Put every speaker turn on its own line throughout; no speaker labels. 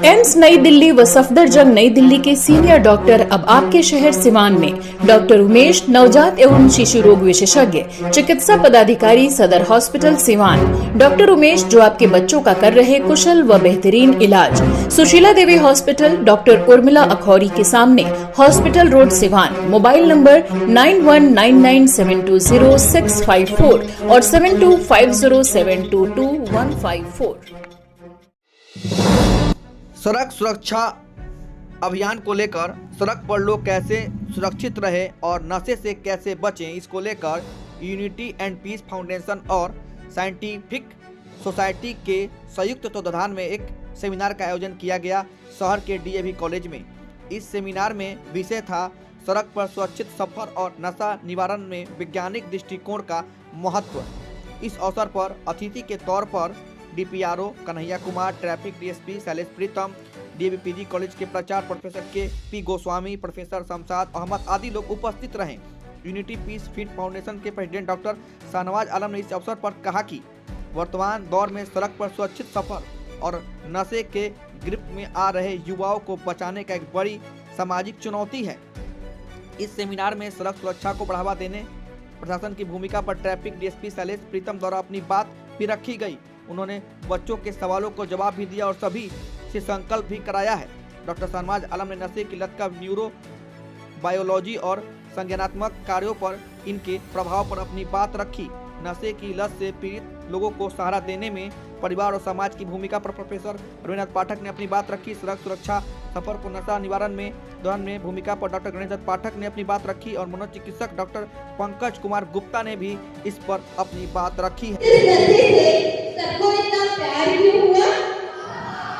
AIIMS नई दिल्ली व सफदरजंग नई दिल्ली के सीनियर डॉक्टर अब आपके शहर सिवान में। डॉक्टर उमेश, नवजात एवं शिशु रोग विशेषज्ञ, चिकित्सा पदाधिकारी, सदर हॉस्पिटल सिवान। डॉक्टर उमेश जो आपके बच्चों का कर रहे कुशल व बेहतरीन इलाज। सुशीला देवी हॉस्पिटल, डॉक्टर उर्मिला अखौरी के सामने, hospital road Siwan. Mobile number 9199720654 और 7250722154।
सड़क सुरक्षा अभियान को लेकर सड़क पर लोग कैसे सुरक्षित रहे और नशे से कैसे बचें, इसको लेकर यूनिटी एंड पीस फाउंडेशन और साइंटिफिक सोसाइटी के संयुक्त तत्वाधान में एक सेमिनार का आयोजन किया गया शहर के डीएवी कॉलेज में। इस सेमिनार में विषय था सड़क पर सुरक्षित सफर और नशा निवारण में वैज्ञानिक दृष्टिकोण का महत्व। इस अवसर पर अतिथि के तौर पर DPRO Kanhaiya Kumar, traffic DSP Shailesh Pritam, DAV PG college के प्राचार्य प्रोफेसर के गोस्वामी, प्रोफेसर शमशाद अहमद आदि लोग उपस्थित रहे। यूनिटी पीस फिट फाउंडेशन के प्रेसिडेंट डॉक्टर शाहनवाज आलम ने इस अवसर पर कहा कि वर्तमान दौर में सड़क पर सुरक्षित सफर और नशे के ग्रिप में आ रहे युवाओं को बचाने का एक बड़ी सामाजिक चुनौती है। इस सेमिनार में सड़क सुरक्षा को बढ़ावा देने प्रशासन की भूमिका पर ट्रैफिक डीएसपी शैलेश प्रीतम द्वारा अपनी बात भी रखी गई। उन्होंने बच्चों के सवालों को जवाब भी दिया और सभी से संकल्प भी कराया है। डॉक्टर शाहनवाज आलम ने नशे की लत का न्यूरो बायोलॉजी और संज्ञानात्मक कार्यों पर इनके प्रभाव पर अपनी बात रखी। नशे की लत से पीड़ित लोगों को सहारा देने में परिवार और समाज की भूमिका पर प्रोफेसर रविनाथ पाठक ने अपनी बात रखी। सड़क सुरक्षा सफर को नशा निवारण में दौरान में भूमिका पर डॉक्टर गणेश दत्त पाठक ने अपनी बात रखी और मनोचिकित्सक डॉक्टर पंकज कुमार गुप्ता ने भी इस पर अपनी बात रखी है।
सबको इतना प्यार क्यों हुआ?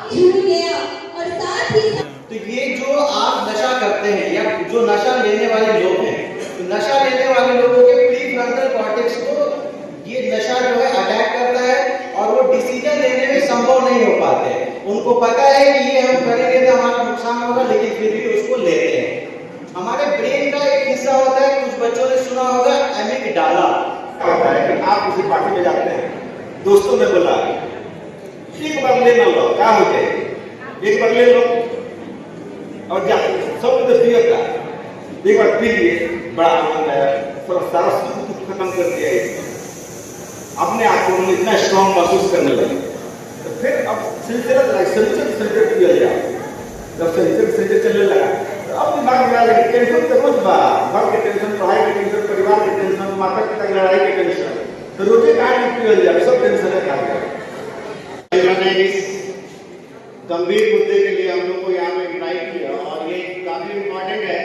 झूठ गया। और साथ ही
तो ये जो आप नशा करते हैं या जो नशा लेने वाले लोग हैं, तो नशा लेने वाले लोगों के प्रीफ्रंटल कॉर्टेक्स को ये नशा जो है अटैक करता है और वो डिसीजन लेने में संभव नहीं हो पाते। उनको पता है कि ये हम करेंगे तो हमारा नुकसान होगा, लेकिन फिर भी उसको लेते हैं। हमारे ब्रेन का एक हिस्सा होता है, कुछ बच्चों ने सुना होगा एमिगडाला, होता है कि आप किसी पार्टी में जाते हैं, दोस्तों ने बोला एक बार ले लो, क्या हो जाए एक बार ले लो और जा सब कुछ का एक बार पी लिए, बड़ा आनंद आया, सारा सुख खत्म कर दिया। अपने आप को इतना स्ट्रॉन्ग महसूस करने लगे। तो फिर अब सिलसिला किया गया, जब सिलसिला चलने लगा तो अब दिमाग में आ गया टेंशन तो कुछ घर के टेंशन, पढ़ाई के टेंशन, परिवार के टेंशन, माता पिता की लड़ाई के टेंशन, तो रोटी कहाँ निकल जाए, सब टेंशन है। मैंने इस गंभीर मुद्दे के लिए हम लोग को यहाँ में इनवाइट किया और ये काफी इम्पोर्टेंट है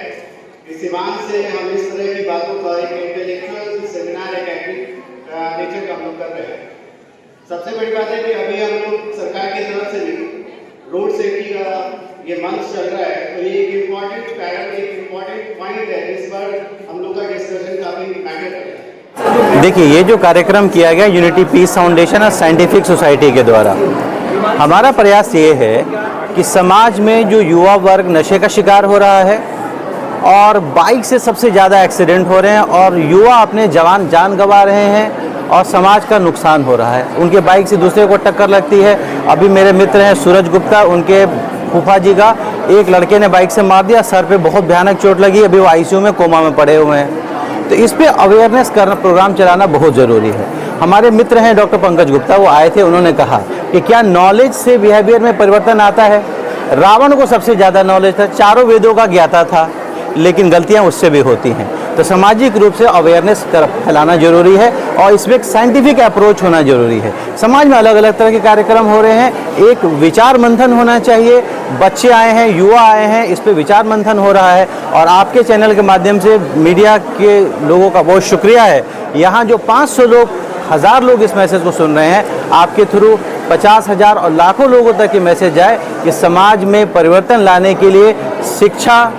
कि सिवान से हम इस तरह की बातों का एक इंटेलेक्चुअल सेमिनार, एक एक्टिव नेचर का हम लोग कर रहे हैं। सबसे बड़ी बात है कि अभी हम लोग सरकार की तरफ से भी रोड सेफ्टी का ये मंच चल रहा है, तो ये एक इम्पोर्टेंट पॉइंट है। इस पर हम लोग का डिस्कशन काफी मैटर करेगा।
देखिए, ये जो कार्यक्रम किया गया यूनिटी पीस फाउंडेशन और साइंटिफिक सोसाइटी के द्वारा, हमारा प्रयास ये है कि समाज में जो युवा वर्ग नशे का शिकार हो रहा है और बाइक से सबसे ज़्यादा एक्सीडेंट हो रहे हैं और युवा अपने जवान जान गंवा रहे हैं और समाज का नुकसान हो रहा है। उनके बाइक से दूसरे को टक्कर लगती है। अभी मेरे मित्र हैं सूरज गुप्ता, उनके फूफा जी का एक लड़के ने बाइक से मार दिया, सर पे बहुत भयानक चोट लगी, अभी वो आईसीयू में कोमा में पड़े हुए हैं। तो इस पे अवेयरनेस करना, प्रोग्राम चलाना बहुत ज़रूरी है। हमारे मित्र हैं डॉक्टर पंकज गुप्ता, वो आए थे, उन्होंने कहा कि क्या नॉलेज से बिहेवियर में परिवर्तन आता है। रावण को सबसे ज़्यादा नॉलेज था, चारों वेदों का ज्ञाता था, लेकिन गलतियां उससे भी होती हैं। तो सामाजिक रूप से अवेयरनेस फैलाना जरूरी है और इसमें एक साइंटिफिक अप्रोच होना जरूरी है। समाज में अलग अलग तरह के कार्यक्रम हो रहे हैं, एक विचार मंथन होना चाहिए। बच्चे आए हैं, युवा आए हैं, इस पे विचार मंथन हो रहा है और आपके चैनल के माध्यम से मीडिया के लोगों का बहुत शुक्रिया है। यहाँ जो 500 लोग, 1000 लोग इस मैसेज को सुन रहे हैं, आपके थ्रू 50,000 और लाखों लोगों तक ये मैसेज जाए कि समाज में परिवर्तन लाने के लिए शिक्षा,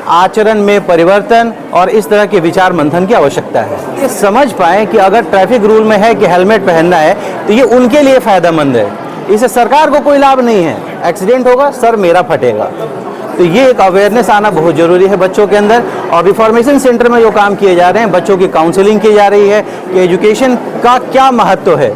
आचरण में परिवर्तन और इस तरह के विचार मंथन की आवश्यकता है। ये समझ पाएँ कि अगर ट्रैफिक रूल में है कि हेलमेट पहनना है तो ये उनके लिए फ़ायदेमंद है, इससे सरकार को कोई लाभ नहीं है। एक्सीडेंट होगा, सर मेरा फटेगा। तो ये एक अवेयरनेस आना बहुत ज़रूरी है बच्चों के अंदर। और रिफॉर्मेशन सेंटर में जो काम किए जा रहे हैं, बच्चों की काउंसलिंग की जा रही है कि एजुकेशन का क्या महत्व है।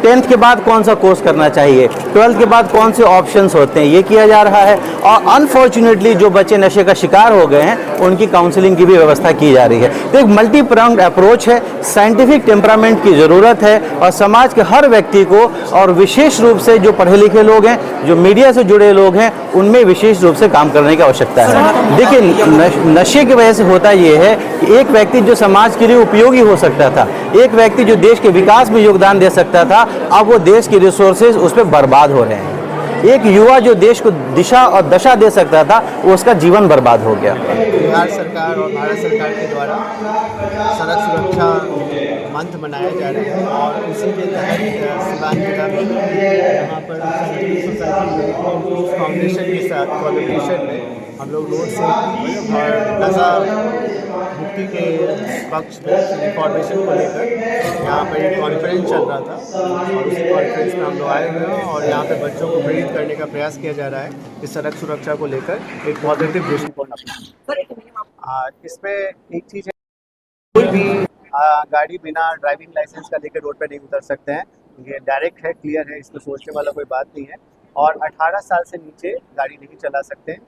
10th के बाद कौन सा कोर्स करना चाहिए, 12th के बाद कौन से ऑप्शंस होते हैं, ये किया जा रहा है। और अनफॉर्चुनेटली जो बच्चे नशे का शिकार हो गए हैं उनकी काउंसलिंग की भी व्यवस्था की जा रही है। तो एक मल्टी प्रॉन्ग्ड अप्रोच है, साइंटिफिक टेम्परामेंट की ज़रूरत है और समाज के हर व्यक्ति को, और विशेष रूप से जो पढ़े लिखे लोग हैं, जो मीडिया से जुड़े लोग हैं, उनमें विशेष रूप से काम करने की आवश्यकता है। देखिए, नशे की वजह से होता ये है कि एक व्यक्ति जो समाज के लिए उपयोगी हो सकता था, एक व्यक्ति जो देश के विकास में योगदान दे सकता था, अब वो देश के रिसोर्सेज उस पर बर्बाद हो रहे हैं। एक युवा जो देश को दिशा और दशा दे सकता था, वो उसका जीवन बर्बाद हो गया।
बिहार सरकार और भारत सरकार के द्वारा सड़क सुरक्षा मंथ मनाया जा रहा है और उसी के तहत सिवान जिला में यहाँ पर साइंटिफिक सोसाइटी फाउंडेशन के साथ कोलैबोरेशन में हम लोग रोड सेफ्टी और नशा मुक्ति के पक्ष में इंफॉर्मेशन को लेकर यहाँ पर एक कॉन्फ्रेंस चल रहा था और उसी कॉन्फ्रेंस में हम लोग आए हुए हैं और यहाँ पे बच्चों को प्रेरित करने का प्रयास किया जा रहा है कि सड़क सुरक्षा को लेकर एक पॉजिटिव दृष्टिकोण अपनाएं। इसमें एक चीज़ है, कोई भी गाड़ी बिना ड्राइविंग लाइसेंस का लेकर रोड पर नहीं उतर सकते हैं। ये डायरेक्ट है, क्लियर है, इसमें सोचने वाला कोई बात नहीं है। और 18 साल से नीचे गाड़ी नहीं चला सकते हैं।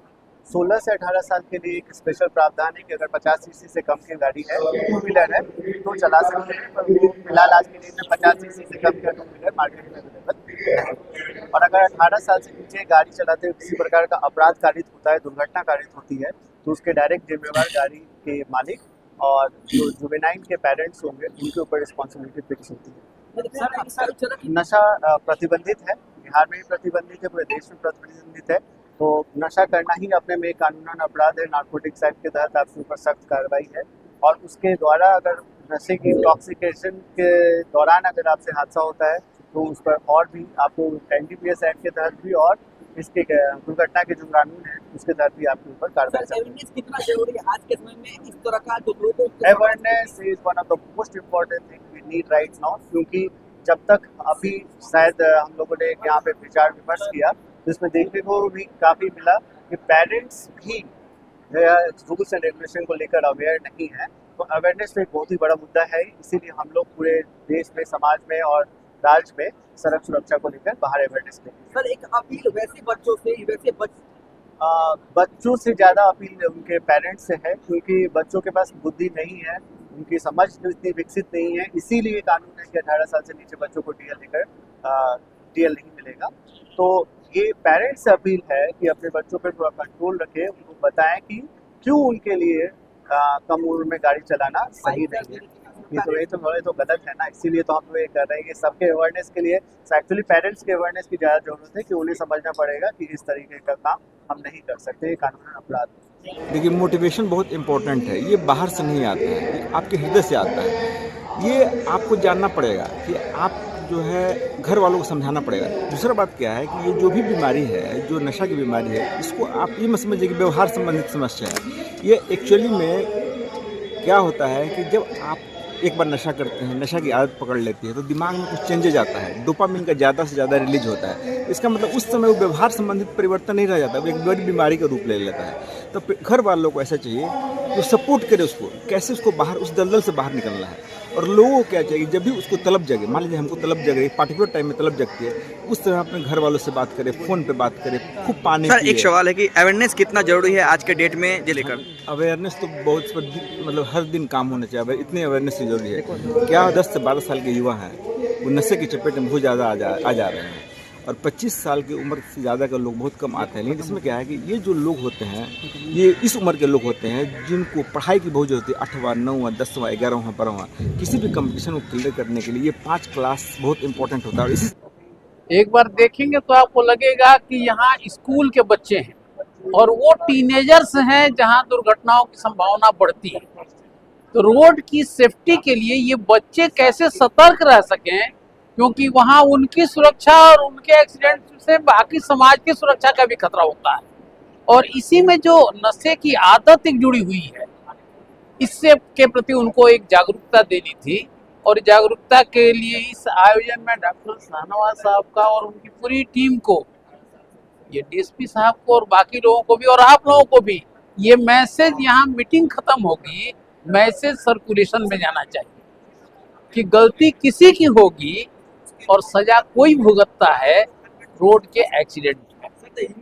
16 से 18 साल के लिए एक स्पेशल प्रावधान है कि अगर 50 सीसी से कम की गाड़ी है, टू व्हीलर है, तो चला सकते हैं। पर वो फिलहाल आज के डेट में 50 सीसी से कम का टू व्हीलर मार्केट में अवेलेबल नहीं। और अगर 18 साल से नीचे गाड़ी चलाते हुए किसी प्रकार का अपराध कारित होता है, दुर्घटना कारित होती है, तो उसके डायरेक्ट जिम्मेवार गाड़ी के मालिक और जो जुवेनाइल के पेरेंट्स होंगे उनके ऊपर रिस्पॉन्सिबिलिटी फिक्स होती है। नशा प्रतिबंधित है, बिहार में भी प्रतिबंधित है, पूरे देश में प्रतिबंधित है। तो नशा करना ही अपने में कानूनन अपराध है। नार्कोटिक्स एक्ट के तहत आपके ऊपर सख्त कार्रवाई है और उसके द्वारा अगर नशे की इंटॉक्सिकेशन के दौरान अगर आपसे हादसा होता है तो उस पर और भी आपको NDPS एक्ट के तहत भी और इसके दुर्घटना के जो कानून है उसके तहत भी आपके ऊपर कार्रवाई।
कितना जरूरी है आज के समय में इस तरह का जो लोगों
awareness is one of the most important thing we need right now, क्योंकि जब तक अभी शायद हम लोगों ने यहाँ पे विचार विमर्श किया तो इसमें देखने को भी काफ़ी मिला कि पेरेंट्स भी रूल्स एंड रेगुलेशन को लेकर अवेयर नहीं है। तो अवेयरनेस तो एक बहुत ही बड़ा मुद्दा है, इसीलिए हम लोग पूरे देश में, समाज में और राज्य में सड़क सुरक्षा को लेकर बाहर अवेयरनेस लेंगे।
सर एक अपील वैसे बच्चों से, वैसे
बच्चों से ज़्यादा अपील उनके पेरेंट्स से है, क्योंकि बच्चों के पास बुद्धि नहीं है, उनकी समझ इतनी विकसित नहीं है। इसीलिए कानून है कि 18 साल से नीचे बच्चों को DL नहीं मिलेगा। तो ये पेरेंट्स से अपील है कि अपने बच्चों पर थोड़ा कंट्रोल रखें, उनको बताएं कि क्यों उनके लिए कम उम्र में गाड़ी चलाना सही नहीं है। ये तो गलत है ना, इसीलिए तो हम लोग ये कर रहे हैं। ये सबके अवेयरनेस के लिए, एक्चुअली पेरेंट्स के अवेयरनेस की ज़्यादा जरूरत है कि उन्हें समझना पड़ेगा कि इस तरीके का काम हम नहीं कर सकते, ये कानूनी अपराध है।
देखिए, मोटिवेशन बहुत इम्पोर्टेंट है। ये बाहर से नहीं आता है, ये आपके हृदय से आता है। ये आपको जानना पड़ेगा कि आप जो है घर वालों को समझाना पड़ेगा। दूसरा बात क्या है कि ये जो भी बीमारी है, जो नशा की बीमारी है, इसको आप ये मत समझिए कि व्यवहार संबंधित समस्या है। ये एक्चुअली में क्या होता है कि जब आप एक बार नशा करते हैं, नशा की आदत पकड़ लेती है, तो दिमाग में कुछ चेंजेज आता है, डोपामिन का ज़्यादा से ज़्यादा रिलीज होता है। इसका मतलब उस समय वो व्यवहार संबंधित परिवर्तन नहीं रह जाता, वो एक बड़ी बीमारी का रूप ले लेता है। तो घर वालों को ऐसा चाहिए तो सपोर्ट करे उसको, कैसे उसको बाहर, उस दलदल से बाहर निकलना है। और लोगों को क्या चाहिए, जब भी उसको तलब जगे, मान लीजिए हमको तलब जगे, पर्टिकुलर टाइम में तलब जगती है, उस तरह अपने घर वालों से बात करें, फ़ोन पे बात करें, खूब पानी
सर एक सवाल है कि अवेयरनेस कितना जरूरी है आज के डेट में जे लेकर?
अवेयरनेस तो बहुत मतलब हर दिन काम होना चाहिए, इतनी अवेयरनेस की जरूरी है। क्या 10 से 12 साल के युवा हैं, वो नशे की चपेट में बहुत ज़्यादा आ जा रहे हैं और 25 साल की उम्र से ज़्यादा का लोग बहुत कम आते हैं। लेकिन इसमें क्या है कि ये जो लोग होते हैं, ये इस उम्र के लोग होते हैं जिनको पढ़ाई की बहुत जरूरत है। 8वां 9वां 10वां 11वां 12वां किसी भी कंपटीशन को क्लियर करने के लिए ये 5 क्लास बहुत इंपॉर्टेंट होता है। और इसी
एक बार देखेंगे तो आपको लगेगा कि यहाँ स्कूल के बच्चे हैं और वो टीनेजर्स हैं जहाँ दुर्घटनाओं की संभावना बढ़ती है। तो रोड की सेफ्टी के लिए ये बच्चे कैसे सतर्क रह सकें, क्योंकि वहाँ उनकी सुरक्षा और उनके एक्सीडेंट से बाकी समाज की सुरक्षा का भी खतरा होता है। और इसी में जो नशे की आदत एक जुड़ी हुई है, इससे के प्रति उनको एक जागरूकता देनी थी। और जागरूकता के लिए इस आयोजन में डॉक्टर शाहनवाज साहब का और उनकी पूरी टीम को, ये DSP साहब को और बाकी लोगों को भी और आप लोगों को भी ये मैसेज, यहाँ मीटिंग खत्म होगी, मैसेज सर्कुलेशन में जाना चाहिए कि गलती किसी की होगी और सजा कोई भुगतता है रोड के एक्सीडेंट में।